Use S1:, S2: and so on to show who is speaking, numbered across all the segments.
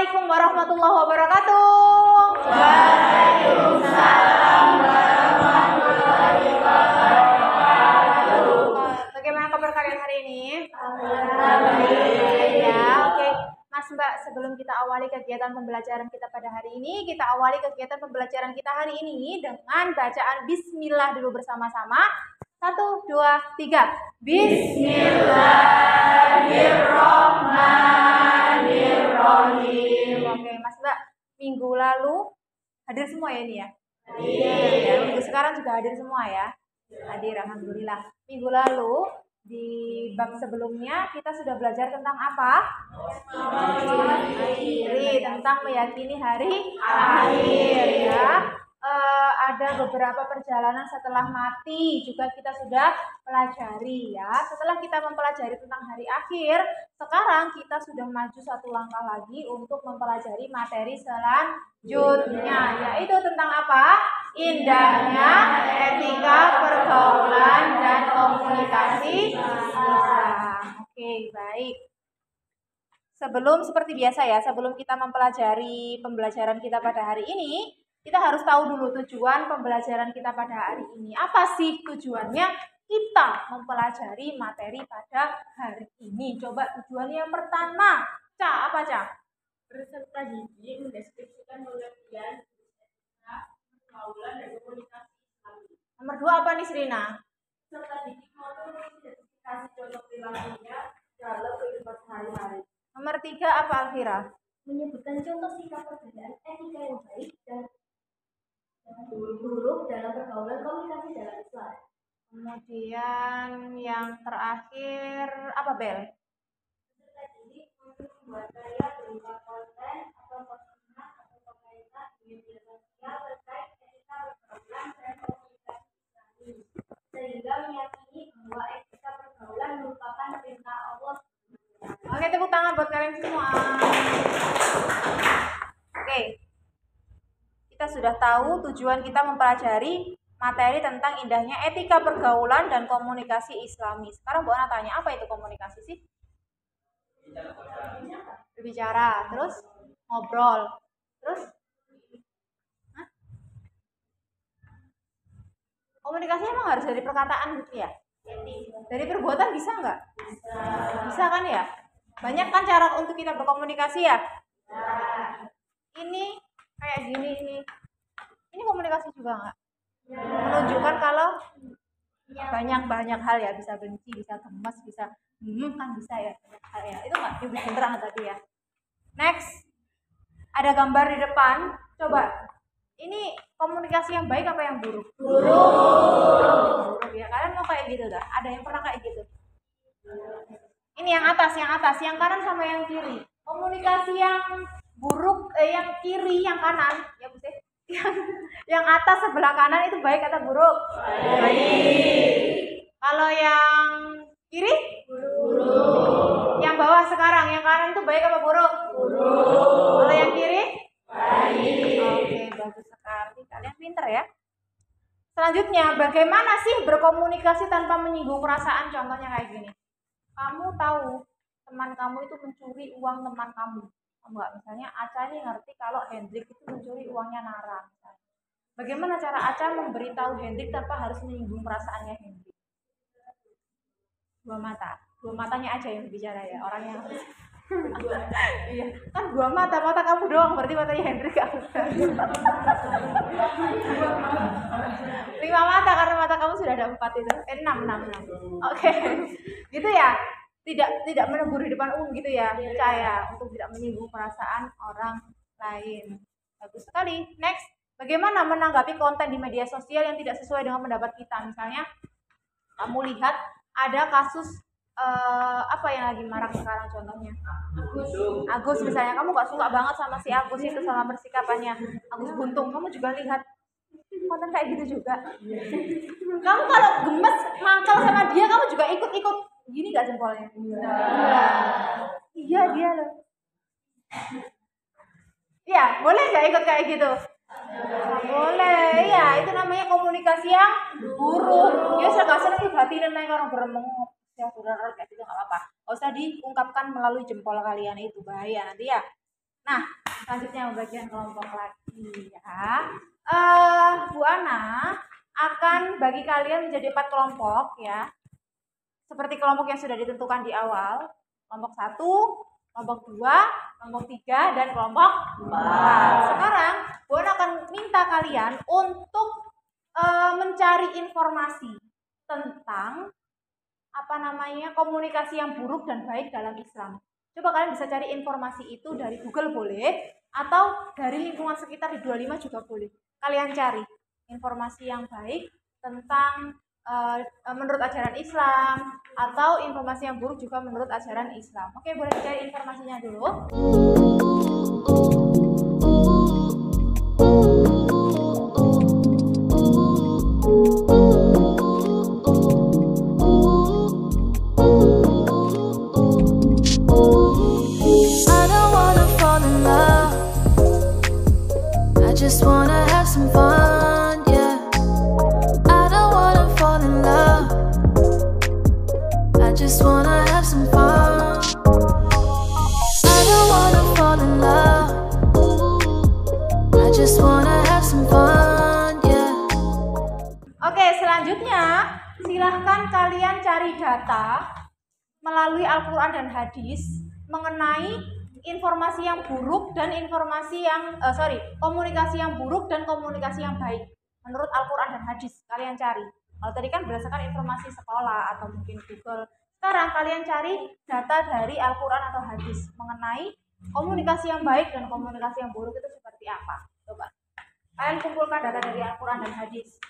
S1: Assalamualaikum warahmatullahi wabarakatuh.
S2: Waalaikumsalam warahmatullahi wabarakatuh.
S1: Bagaimana kabar kalian hari ini?
S2: Alhamdulillah.
S1: Ya, oke. Mas Mbak, sebelum kita awali kegiatan pembelajaran kita pada hari ini, kita awali kegiatan pembelajaran kita hari ini dengan bacaan Bismillah dulu bersama-sama. 1, 2, 3.
S2: Bismillahirrahmanirrahim.
S1: Oke, Mas Mbak, minggu lalu hadir semua ya ini ya?
S2: Hadir.
S1: Ya, minggu sekarang juga hadir semua ya? Hadir, alhamdulillah. Minggu lalu di bab sebelumnya kita sudah belajar tentang apa? Tentang meyakini hari akhir ya. Ada beberapa perjalanan setelah mati juga kita sudah pelajari ya. Setelah kita mempelajari tentang hari akhir, sekarang kita sudah maju satu langkah lagi untuk mempelajari materi selanjutnya, yaitu tentang apa? Indahnya etika pergaulan dan komunikasi Islam. Oke, baik. Seperti biasa ya, sebelum kita mempelajari pembelajaran kita pada hari ini, kita harus tahu dulu tujuan pembelajaran kita pada hari ini. Apa sih tujuannya kita mempelajari materi pada hari ini? Coba tujuannya yang pertama. Ca, apa Ca?
S2: Peserta didik mendeskripsikan pengertian pergaulan dan komunikasi Islam.
S1: Nomor 2 apa nih Srina?
S2: Peserta didik mampu mengidentifikasi contoh perilakunya dalam kehidupan sehari-hari.
S1: Nomor 3 apa Alvira?
S2: Menyebutkan contoh sikap perbedaan etika yang baik dan buruk dalam pergaulan komunikasi dalam Islam.
S1: Kemudian yang terakhir apa Bel?
S2: Peserta didik mampu membuat karya berupa konten atau postingan atau komentar di media sosial terkait etika pergaulan dan komunikasi Islami, sehingga meyakini bahwa etika pergaulan merupakan perintah Allah.
S1: Oke, tepuk tangan buat kalian semua. Oke. Kita sudah tahu tujuan kita mempelajari materi tentang indahnya etika pergaulan dan komunikasi Islami. Sekarang Bu Ana tanya, apa itu komunikasi sih? Berbicara, terus ngobrol, terus hah? Komunikasi emang harus dari perkataan gitu ya? Dari perbuatan bisa nggak? Bisa kan ya? Banyak kan cara untuk kita berkomunikasi ya? Ini kayak gini ini. Ini komunikasi juga nggak? Menunjukkan kalau banyak hal ya, bisa benci, bisa gemes, bisa kan bisa ya, banyak hal ya. Itu nggak beneran tadi ya. Next, ada gambar di depan. Coba, ini komunikasi yang baik apa yang buruk? Buruk ya. Kalian mau kayak gitu dah? Ada yang pernah kayak gitu? Ini yang atas, yang kanan sama yang kiri. Komunikasi yang buruk, yang kiri, yang kanan, ya Bu Sih? Yang atas sebelah kanan itu baik atau buruk? Baik. Kalau yang kiri? Buruk. Yang bawah sekarang, yang kanan itu baik apa buruk? Buruk. Kalau yang kiri? Baik. Oke, bagus sekali. Kalian pinter ya. Selanjutnya, bagaimana sih berkomunikasi tanpa menyinggung perasaan? Contohnya kayak gini. Kamu tahu teman kamu itu mencuri uang teman kamu. Enggak, misalnya Aca ini ngerti kalau Hendrik itu mencuri uangnya Nara. Bagaimana cara Aca memberitahu Hendrik tanpa harus menyinggung perasaannya Hendrik? Dua matanya aja yang bicara ya, orang yang iya, kan dua mata kamu doang, berarti matanya Hendrik gak ada. 5 mata karena mata kamu sudah ada 4 itu. 6. Oke. Gitu ya. Tidak menegur di depan umum gitu ya. Percaya untuk tidak menyinggung perasaan orang lain. Bagus sekali. Next, bagaimana menanggapi konten di media sosial yang tidak sesuai dengan pendapat kita? Misalnya kamu lihat ada kasus apa yang lagi marak sekarang, contohnya Agus misalnya, kamu gak suka banget sama si Agus itu, sama persikapannya Agus Buntung, kamu juga lihat konten kayak gitu juga. Kamu kalau gemes mangkal sama dia, kamu juga ikut gini gak jempolnya? Iya dia loh. Iya, boleh gak ikut kayak gitu? Boleh, ya itu namanya komunikasi yang buruk. Ya saya gak seneng hati dan naik orang beremong ya kayak gitu, nggak apa-apa. Gak usah diungkapkan melalui jempol kalian, itu bahaya nanti ya. Nah, selanjutnya bagian kelompok lagi ya. Bu Ana akan bagi kalian menjadi 4 kelompok ya. Seperti kelompok yang sudah ditentukan di awal. Kelompok 1, kelompok 2, kelompok 3, dan kelompok 4. Sekarang Bu Ana akan minta kalian untuk mencari informasi tentang komunikasi yang buruk dan baik dalam Islam. Coba kalian bisa cari informasi itu dari Google boleh, atau dari lingkungan sekitar di 25 juga boleh. Kalian cari informasi yang baik tentang menurut ajaran Islam, atau informasi yang buruk juga menurut ajaran Islam. Oke, boleh dicari informasinya dulu.
S3: Just wanna have some fun, yeah. I don't wanna fall in love. I just wanna have some fun. I don't wanna fall in love. I just wanna have some fun, yeah.
S1: Oke, selanjutnya silahkan kalian cari data melalui Al-Quran dan hadis mengenai informasi yang buruk dan komunikasi yang buruk dan komunikasi yang baik menurut Al-Quran dan hadis. Kalian cari. Kalau tadi kan berdasarkan informasi sekolah atau mungkin Google. Sekarang kalian cari data dari Al-Quran atau hadis mengenai komunikasi yang baik dan komunikasi yang buruk itu seperti apa. Coba kalian kumpulkan data dari Al-Quran dan hadis.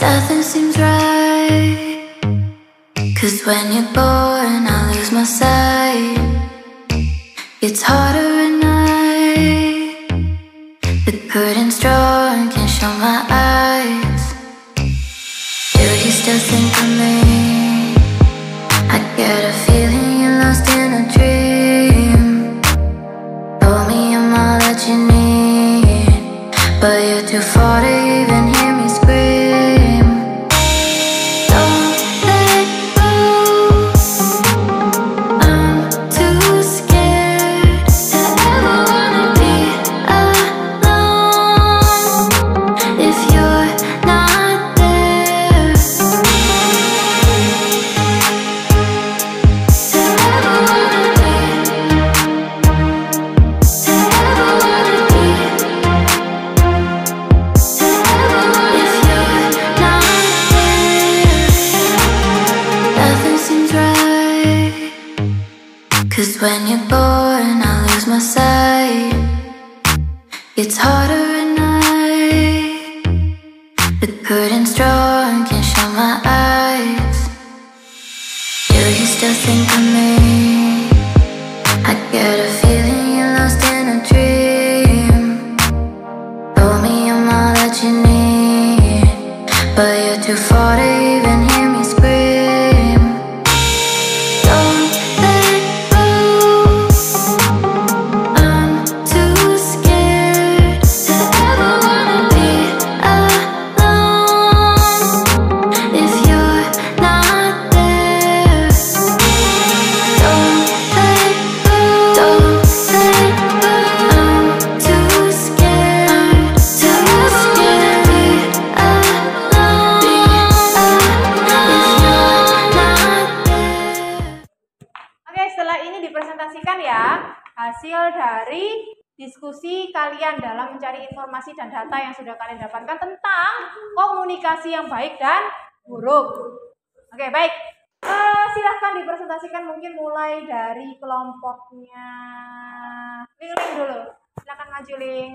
S3: Nothing seems right, 'cause when you're born I lose my sight. It's harder at night, the curtain's drawn, can't show my eyes. Do you still think of me? I get a feeling you're lost in a dream. Told me I'm all that you need, but you're too far to even hear me scream. Don't let go, I'm too scared to ever wanna be alone if you're not there. To ever wanna be, to ever wanna be, to ever, if you're not there. Nothing seems right, 'cause when you're born I lose my sight. It's harder at night, the curtain's drawn, can't show my eyes. Do you still think of me? I get a feeling you're lost in a dream. Told me I'm all that you need, but you're too far to even hear me scream. Don't let go, I'm too scared to ever wanna be alone if you're not there. Don't let go, don't let go, I'm too scared to be alone if you're not there.
S1: Oke, setelah ini dipresentasikan ya hasil dari diskusi kalian dalam mencari informasi dan data yang sudah kalian dapatkan tentang komunikasi yang baik dan buruk. Oke, baik. Silahkan dipresentasikan, mungkin mulai dari kelompoknya Ling dulu. Silahkan maju, Ling.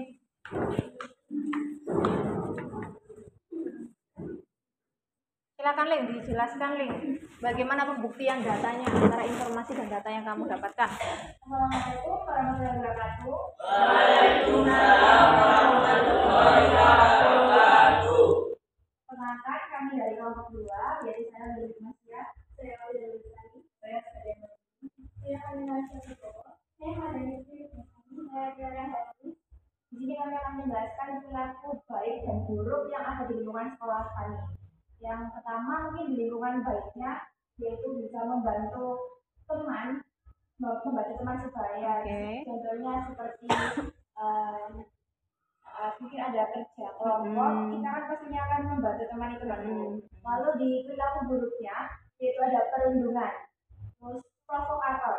S1: Silakan Ling, dijelaskan Ling, bagaimana pembuktian datanya antara informasi dan data yang kamu dapatkan.
S2: Assalamualaikum warahmatullahi wabarakatuh.
S4: Waalaikumsalam warahmatullahi wabarakatuh.
S2: Perkenalkan, kami dari kelompok 2, yaitu saya dari Masya, saya dari Lestari, saya dari Saya kami dari Saya dari baiknya yaitu bisa membantu teman sebaya.
S1: Oke.
S2: Contohnya seperti mungkin ada kerja kelompok, kita kan pastinya akan membantu teman itu kan. Lalu di perilaku buruknya yaitu ada perundungan, terus provokator.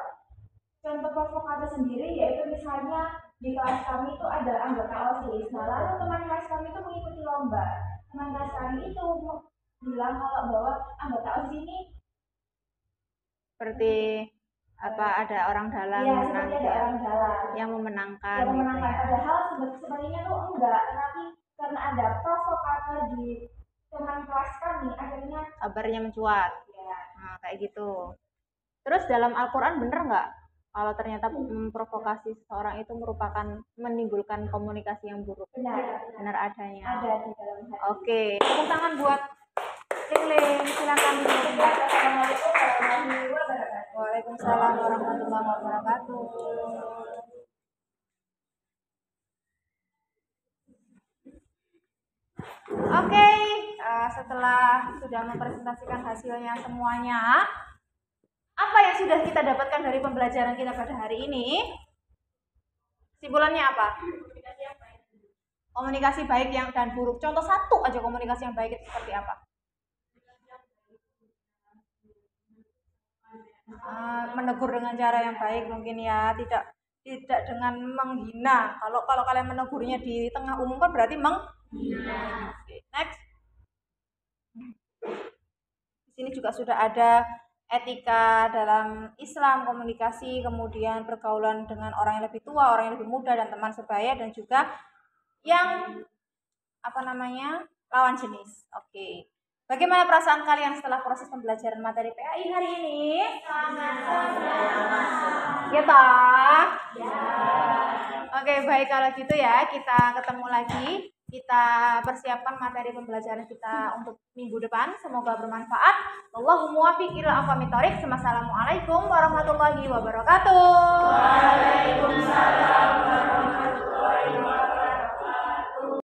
S2: Contoh provokator sendiri yaitu misalnya di kelas kami itu ada anggota OSIS. Nah, lalu teman kelas kami itu mengikuti lomba. Teman kelas kami itu bilang kalau bahwa anggota OSIS ini
S1: Seperti apa, ada orang dalam
S2: ya,
S1: menang
S2: seperti
S1: gitu
S2: ada
S1: ya,
S2: orang dalam
S1: yang memenangkan
S2: yang
S1: gitu
S2: memenangkan.
S1: ya.
S2: Padahal sebenarnya tuh enggak, tetapi karena ada provokator di teman kelas kami akhirnya
S1: Kabarnya mencuat.
S2: ya
S1: Nah, kayak gitu. Terus dalam Al-Quran bener nggak kalau ternyata provokasi seseorang itu merupakan menimbulkan komunikasi yang buruk?
S2: benar
S1: Benar adanya.
S2: ada di dalam hadis.
S1: Oke, tepuk tangan buat Lingling, silakan dimulai.
S2: Assalamualaikum warahmatullahi wabarakatuh.
S1: Waalaikumsalam warahmatullahi wabarakatuh. Oke, setelah sudah mempresentasikan hasilnya semuanya, apa yang sudah kita dapatkan dari pembelajaran kita pada hari ini? Kesimpulannya apa? Komunikasi baik yang dan buruk. Contoh satu aja komunikasi yang baik itu seperti apa? Menegur dengan cara yang baik mungkin ya, tidak dengan menghina. Kalau kalian menegurnya di tengah umum kan berarti menghina. Okay, next. Di sini juga sudah ada etika dalam Islam, komunikasi, kemudian pergaulan dengan orang yang lebih tua, orang yang lebih muda, dan teman sebaya, dan juga yang lawan jenis. Oke. Bagaimana perasaan kalian setelah proses pembelajaran materi PAI hari ini? Ya toh? Ya. Oke, baik kalau gitu ya, kita ketemu lagi. Kita persiapkan materi pembelajaran kita untuk minggu depan. Semoga bermanfaat. Wallahul muwaffiq ila aqwamit thoriq. Wassalamualaikum warahmatullahi wabarakatuh.
S4: Waalaikumsalam warahmatullahi wabarakatuh.